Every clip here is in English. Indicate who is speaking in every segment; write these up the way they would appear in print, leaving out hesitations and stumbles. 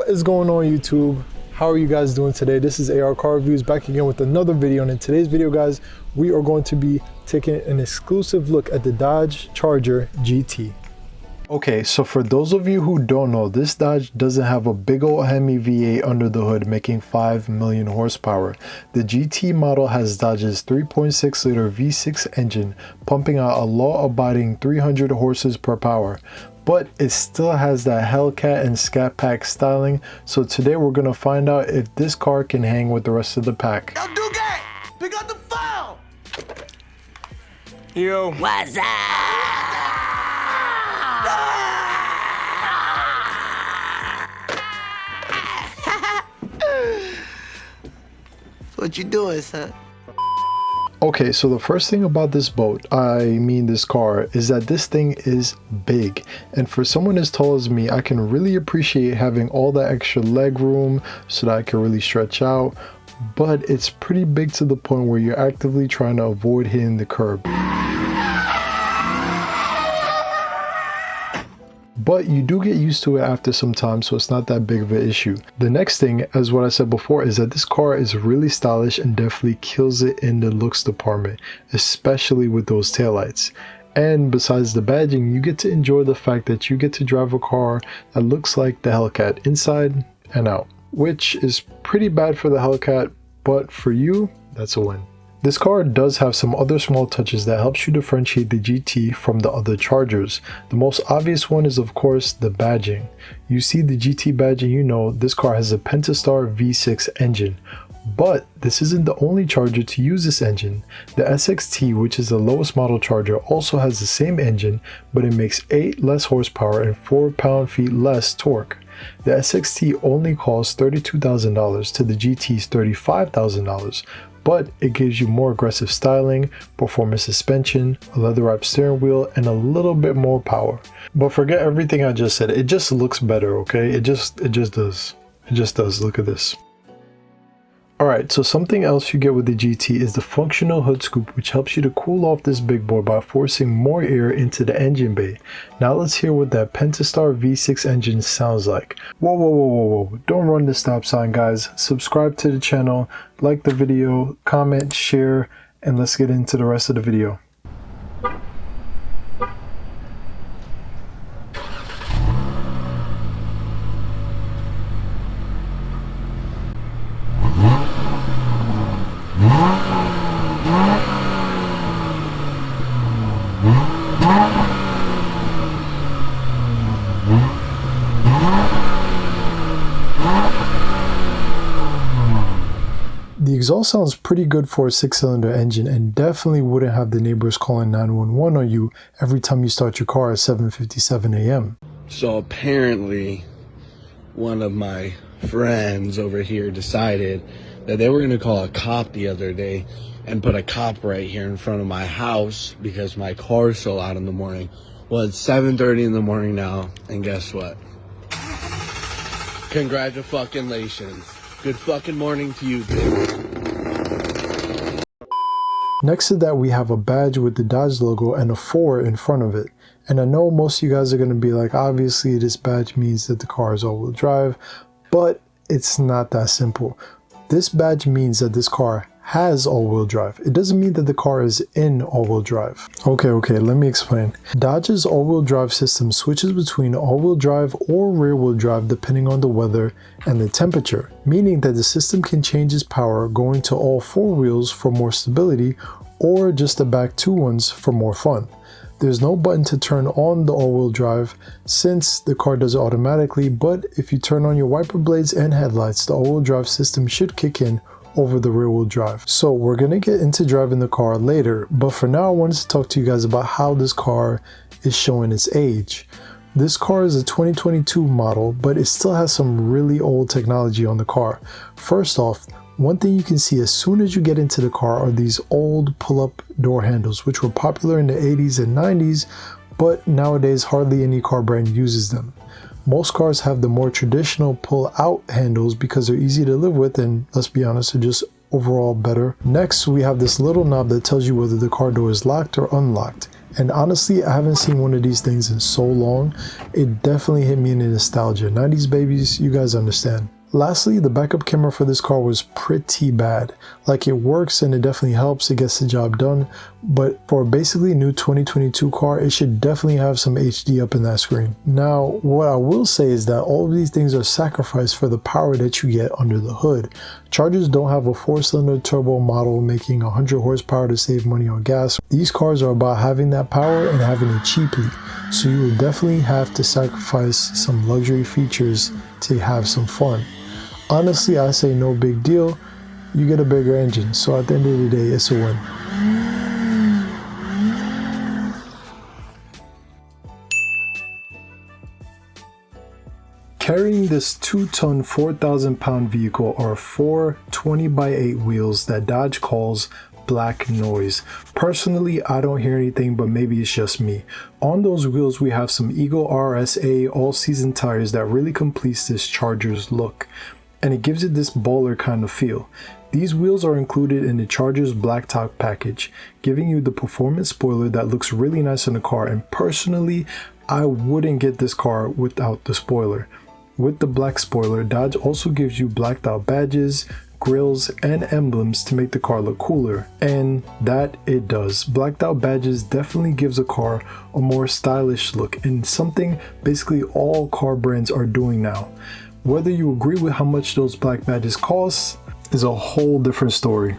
Speaker 1: What is going on, YouTube? How are you guys doing today? This is AR Car Reviews back again with another video, and in today's video, guys, we are going to be taking an exclusive look at the Dodge Charger GT. Okay, so for those of you who don't know, this Dodge doesn't have a big old Hemi V8 under the hood making 5 million horsepower. The GT model has Dodge's 3.6 liter V6 engine pumping out a law-abiding 300 horses per power. But it still has that Hellcat and Scat Pack styling, so today we're gonna find out if this car can hang with the rest of the pack.
Speaker 2: Yo, Dugan, pick up the phone! Yo. What's up? What you doing, son?
Speaker 1: Okay, so the first thing about this boat, I mean this car, is that this thing is big. And for someone as tall as me, I can really appreciate having all that extra leg room so that I can really stretch out. But it's pretty big to the point where you're actively trying to avoid hitting the curb. But you do get used to it after some time, so it's not that big of an issue. The next thing, as what I said before, is that this car is really stylish and definitely kills it in the looks department, especially with those taillights. And besides the badging, you get to enjoy the fact that you get to drive a car that looks like the Hellcat inside and out, which is pretty bad for the Hellcat, but for you, that's a win. This car does have some other small touches that helps you differentiate the GT from the other Chargers. The most obvious one is, of course, the badging. You see the GT badge and you know this car has a Pentastar V6 engine. But this isn't the only Charger to use this engine. The SXT, which is the lowest model Charger, also has the same engine, but it makes 8 less horsepower and 4 pound-feet less torque. The SXT only costs $32,000 to the GT's $35,000. But it gives you more aggressive styling, performance suspension, a leather-wrapped steering wheel, and a little bit more power. But forget everything I just said, it just looks better, okay? It just does. It just does. Look at this. Alright, so something else you get with the GT is the functional hood scoop, which helps you to cool off this big boy by forcing more air into the engine bay. Now let's hear what that Pentastar V6 engine sounds like. Whoa, don't run the stop sign, guys. Subscribe to the channel, like the video, comment, share, and let's get into the rest of the video. The exhaust sounds pretty good for a 6-cylinder engine and definitely wouldn't have the neighbors calling 911 on you every time you start your car at 7:57 a.m.
Speaker 2: So apparently one of my friends over here decided that they were going to call a cop the other day and put a cop right here in front of my house because my car is so loud in the morning. Well, it's 7:30 in the morning now, and guess what? Congratulations. Good fucking morning to you, dude.
Speaker 1: Next to that, we have a badge with the Dodge logo and a 4 in front of it. And I know most of you guys are going to be like, obviously this badge means that the car is all-wheel drive, but it's not that simple. This badge means that this car has all-wheel drive. It doesn't mean that the car is in all-wheel drive. Okay, let me explain. Dodge's all-wheel drive system switches between all-wheel drive or rear-wheel drive depending on the weather and the temperature, meaning that the system can change its power going to all 4 wheels for more stability or just the back 2 ones for more fun. There's no button to turn on the all-wheel drive since the car does it automatically, but if you turn on your wiper blades and headlights, the all-wheel drive system should kick in over the rear-wheel drive. So we're gonna get into driving the car later, but for now I wanted to talk to you guys about how this car is showing its age. This car is a 2022 model, but it still has some really old technology on the car. First off, one thing you can see as soon as you get into the car are these old pull-up door handles, which were popular in the 80s and 90s, but nowadays hardly any car brand uses them. Most cars have the more traditional pull-out handles because they're easy to live with and, let's be honest, they're just overall better. Next, we have this little knob that tells you whether the car door is locked or unlocked. And honestly, I haven't seen one of these things in so long. It definitely hit me in the nostalgia. 90s babies, you guys understand. Lastly, the backup camera for this car was pretty bad. Like, it works and it definitely helps, it gets the job done, but for a basically new 2022 car, it should definitely have some HD up in that screen. Now, what I will say is that all of these things are sacrificed for the power that you get under the hood. Chargers don't have a 4-cylinder turbo model making 100 horsepower to save money on gas. These cars are about having that power and having it cheaply. So you will definitely have to sacrifice some luxury features to have some fun. Honestly, I say no big deal. You get a bigger engine, so at the end of the day, it's a win. Carrying this 2-ton, 4,000-pound vehicle are 4 20x8 wheels that Dodge calls black noise. Personally, I don't hear anything, but maybe it's just me. On those wheels, we have some Eagle RSA all-season tires that really completes this Charger's look, and it gives it this baller kind of feel. These wheels are included in the Charger's BLACKTOP Package, giving you the performance spoiler that looks really nice in the car, and personally, I wouldn't get this car without the spoiler. With the black spoiler, Dodge also gives you blacked out badges, grills, and emblems to make the car look cooler, and that it does. Blacked out badges definitely gives a car a more stylish look, and something basically all car brands are doing now. Whether you agree with how much those black badges cost is a whole different story.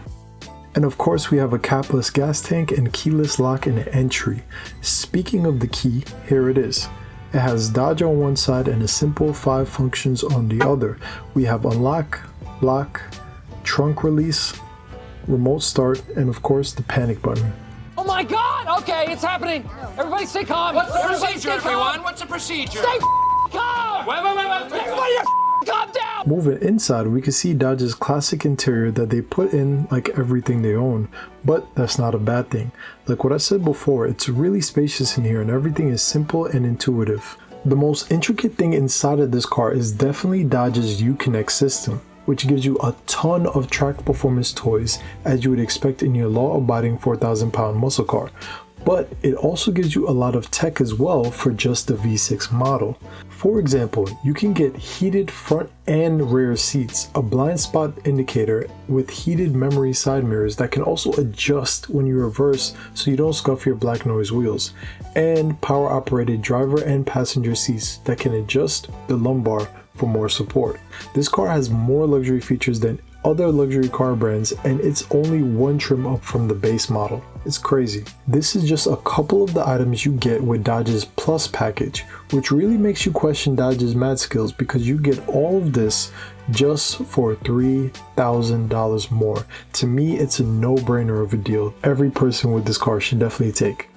Speaker 1: And of course, we have a capless gas tank and keyless lock and entry. Speaking of the key, here it is. It has Dodge on one side and a simple 5 functions on the other. We have unlock, lock, trunk release, remote start, and of course the panic button.
Speaker 3: Oh my God! Okay, it's happening. Everybody stay calm.
Speaker 4: What's the procedure, everyone? What's the procedure?
Speaker 3: Stay calm! Wait. Everybody calm down!
Speaker 1: Moving inside, we can see Dodge's classic interior that they put in like everything they own, but that's not a bad thing. Like what I said before, it's really spacious in here and everything is simple and intuitive. The most intricate thing inside of this car is definitely Dodge's Uconnect system, which gives you a ton of track performance toys as you would expect in your law-abiding 4,000-pound muscle car. But it also gives you a lot of tech as well for just the V6 model. For example, you can get heated front and rear seats, a blind spot indicator with heated memory side mirrors that can also adjust when you reverse so you don't scuff your black noise wheels, and power operated driver and passenger seats that can adjust the lumbar for more support. This car has more luxury features than other luxury car brands, and it's only one trim up from the base model. It's crazy. This is just a couple of the items you get with Dodge's Plus package, which really makes you question Dodge's mad skills because you get all of this just for $3,000 more. To me, it's a no-brainer of a deal. Every person with this car should definitely take.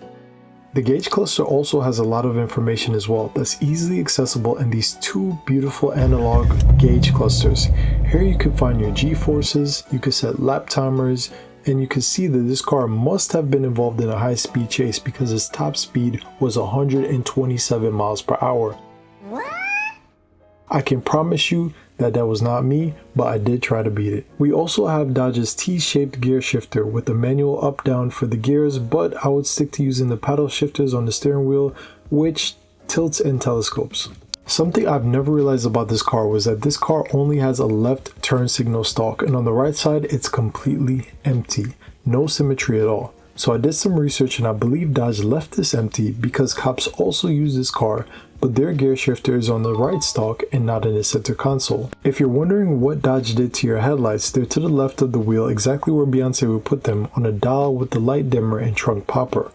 Speaker 1: The gauge cluster also has a lot of information as well that's easily accessible in these 2 beautiful analog gauge clusters. Here you can find your G-forces, you can set lap timers, and you can see that this car must have been involved in a high-speed chase because its top speed was 127 miles per hour. I can promise you that was not me, but I did try to beat it. We also have Dodge's T-shaped gear shifter with a manual up-down for the gears, but I would stick to using the paddle shifters on the steering wheel, which tilts and telescopes. Something I've never realized about this car was that this car only has a left turn signal stalk, and on the right side it's completely empty. No symmetry at all. So I did some research and I believe Dodge left this empty because cops also use this car, but their gear shifter is on the right stalk and not in the center console. If you're wondering what Dodge did to your headlights, they're to the left of the wheel, exactly where Beyonce would put them, on a dial with the light dimmer and trunk popper,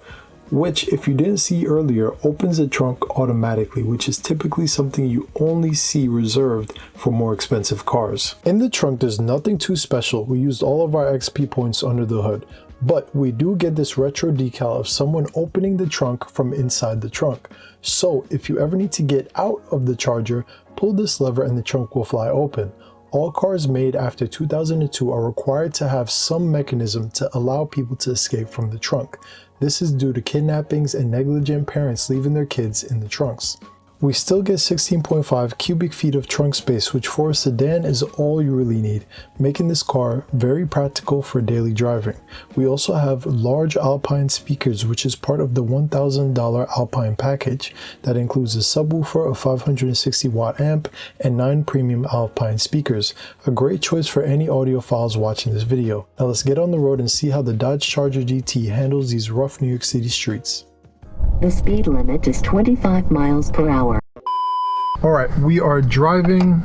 Speaker 1: which, if you didn't see earlier, opens the trunk automatically, which is typically something you only see reserved for more expensive cars. In the trunk, there's nothing too special. We used all of our XP points under the hood, but we do get this retro decal of someone opening the trunk from inside the trunk. So if you ever need to get out of the Charger, pull this lever and the trunk will fly open. All cars made after 2002 are required to have some mechanism to allow people to escape from the trunk. This is due to kidnappings and negligent parents leaving their kids in the trunks. We still get 16.5 cubic feet of trunk space, which for a sedan is all you really need, making this car very practical for daily driving. We also have large Alpine speakers, which is part of the $1,000 Alpine package that includes a subwoofer, a 560 watt amp, and 9 premium Alpine speakers. A great choice for any audiophiles watching this video. Now let's get on the road and see how the Dodge Charger GT handles these rough New York City streets.
Speaker 5: The speed limit is 25 miles per hour.
Speaker 1: Alright, we are driving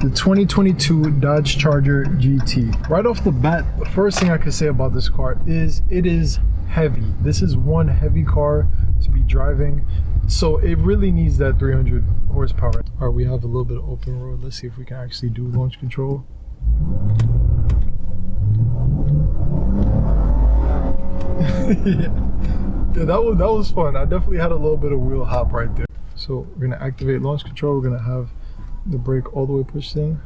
Speaker 1: the 2022 Dodge Charger GT. Right off the bat, the first thing I can say about this car is it is heavy. This is one heavy car to be driving, so it really needs that 300 horsepower. Alright, we have a little bit of open road. Let's see if we can actually do launch control. Yeah, that was fun. I definitely had a little bit of wheel hop right there. So we're gonna activate launch control. We're gonna have the brake all the way pushed in.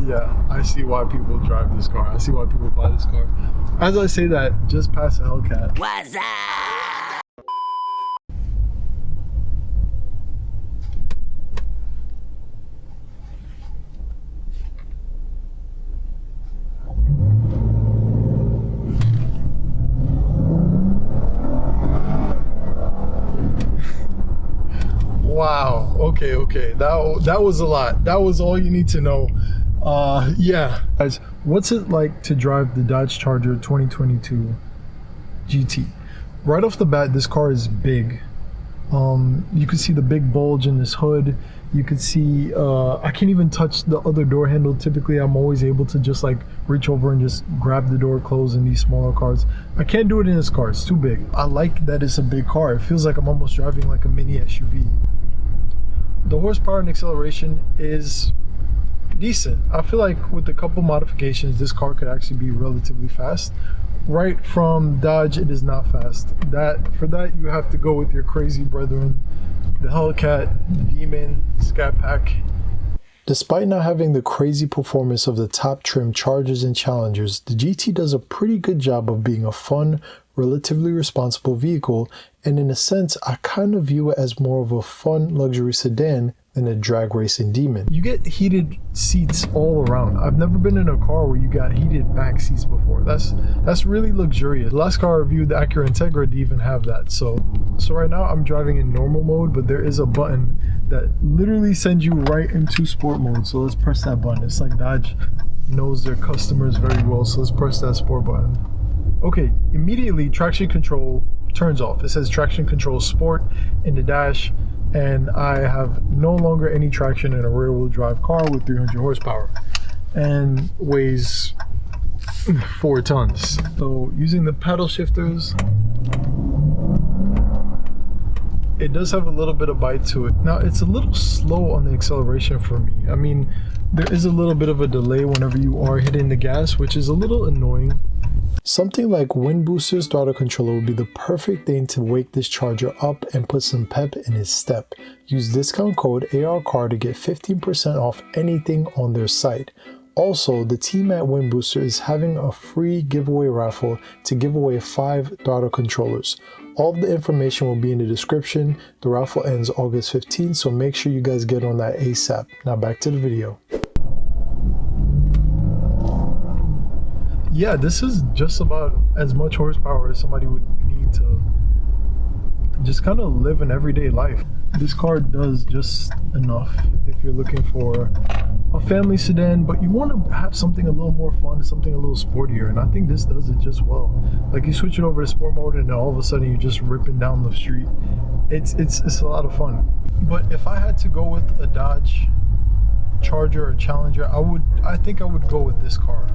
Speaker 1: Yeah, I see why people drive this car. I see why people buy this car. As I say that, just past the Hellcat.
Speaker 4: What's up?
Speaker 1: Wow. Okay. That was a lot. That was all you need to know. Yeah. Guys, what's it like to drive the Dodge Charger 2022 GT? Right off the bat, this car is big. You can see the big bulge in this hood. You can see I can't even touch the other door handle. Typically, I'm always able to just like reach over and just grab the door closed in these smaller cars. I can't do it in this car. It's too big. I like that it's a big car. It feels like I'm almost driving like a mini SUV. The horsepower and acceleration is decent. I feel like with a couple modifications, this car could actually be relatively fast. Right from Dodge, it is not fast. For that, you have to go with your crazy brethren, the Hellcat, Demon, Scat Pack. Despite not having the crazy performance of the top trim Chargers and Challengers, the GT does a pretty good job of being a fun, relatively responsible vehicle, and in a sense, I kind of view it as more of a fun luxury sedan than a drag racing demon. You get heated seats all around. I've never been in a car where you got heated back seats before. That's really luxurious. The last car I reviewed, the Acura Integra, didn't even have that. So right now I'm driving in normal mode, but there is a button that literally sends you right into sport mode. So let's press that button. It's like Dodge knows their customers very well, so let's press that sport button. Okay, immediately traction control turns off. It says traction control sport in the dash, and I have no longer any traction in a rear wheel drive car with 300 horsepower and weighs 4 tons. So using the paddle shifters, it does have a little bit of bite to it. Now it's a little slow on the acceleration for me. I mean, there is a little bit of a delay whenever you are hitting the gas, which is a little annoying. Something like Wind Booster's throttle controller would be the perfect thing to wake this Charger up and put some pep in his step. Use discount code ARCAR to get 15% off anything on their site. Also, the team at Wind Booster is having a free giveaway raffle to give away 5 throttle controllers. All of the information will be in the description. The raffle ends August 15th, so make sure you guys get on that ASAP. Now back to the video. Yeah, this is just about as much horsepower as somebody would need to just kind of live an everyday life. This car does just enough if you're looking for a family sedan, but you want to have something a little more fun, something a little sportier, and I think this does it just well. Like, you switch it over to sport mode and then all of a sudden you're just ripping down the street. It's a lot of fun. But if I had to go with a Dodge Charger or Challenger, I think I would go with this car.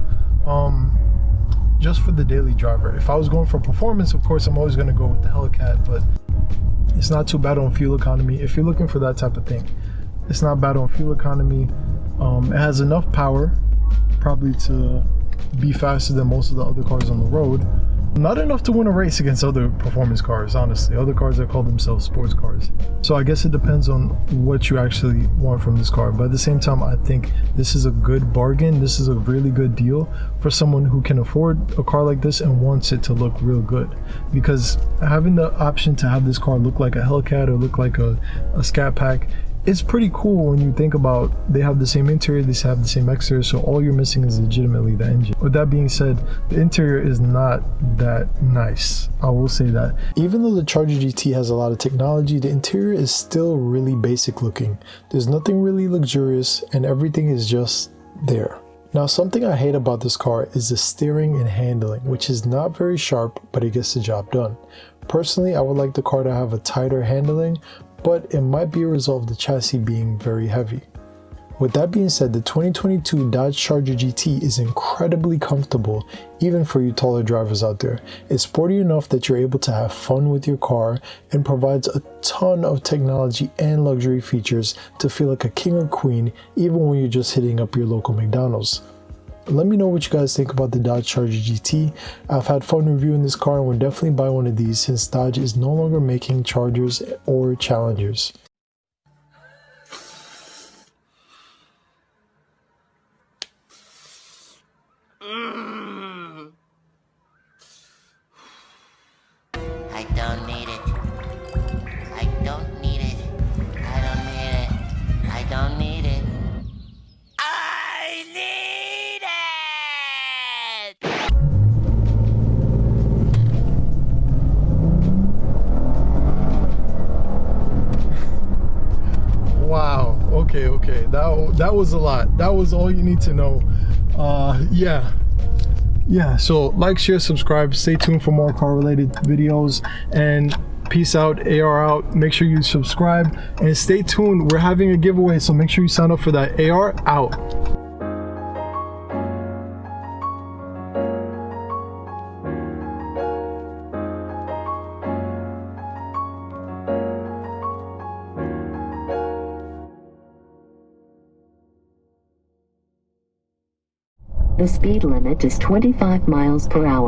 Speaker 1: Just for the daily driver. If I was going for performance, of course I'm always going to go with the Hellcat, but it's not too bad on fuel economy. If you're looking for that type of thing, it's not bad on fuel economy. It has enough power probably to be faster than most of the other cars on the road. Not enough to win a race against other performance cars, honestly. Other cars that call themselves sports cars. So I guess it depends on what you actually want from this car. But at the same time, I think this is a good bargain. This is a really good deal for someone who can afford a car like this and wants it to look real good. Because having the option to have this car look like a Hellcat or look like a Scat Pack, it's pretty cool when you think about they have the same interior, they have the same exterior, so all you're missing is legitimately the engine. With that being said, the interior is not that nice, I will say that. Even though the Charger GT has a lot of technology, the interior is still really basic looking. There's nothing really luxurious and everything is just there. Now, something I hate about this car is the steering and handling, which is not very sharp, but it gets the job done. Personally, I would like the car to have a tighter handling, but it might be a result of the chassis being very heavy. With that being said, the 2022 Dodge Charger GT is incredibly comfortable, even for you taller drivers out there. It's sporty enough that you're able to have fun with your car and provides a ton of technology and luxury features to feel like a king or queen, even when you're just hitting up your local McDonald's. Let me know what you guys think about the Dodge Charger GT. I've had fun reviewing this car and would definitely buy one of these since Dodge is no longer making Chargers or Challengers.
Speaker 6: I don't need it. I don't need it. I don't need it. I don't need it. I need it!
Speaker 1: Wow, okay, that was a lot. That was all you need to know. Yeah, so like, share, subscribe, stay tuned for more car related videos, and peace out. AR out. Make sure you subscribe and stay tuned. We're having a giveaway, so make sure you sign up for that. AR out.
Speaker 5: The speed limit is 25 miles per hour.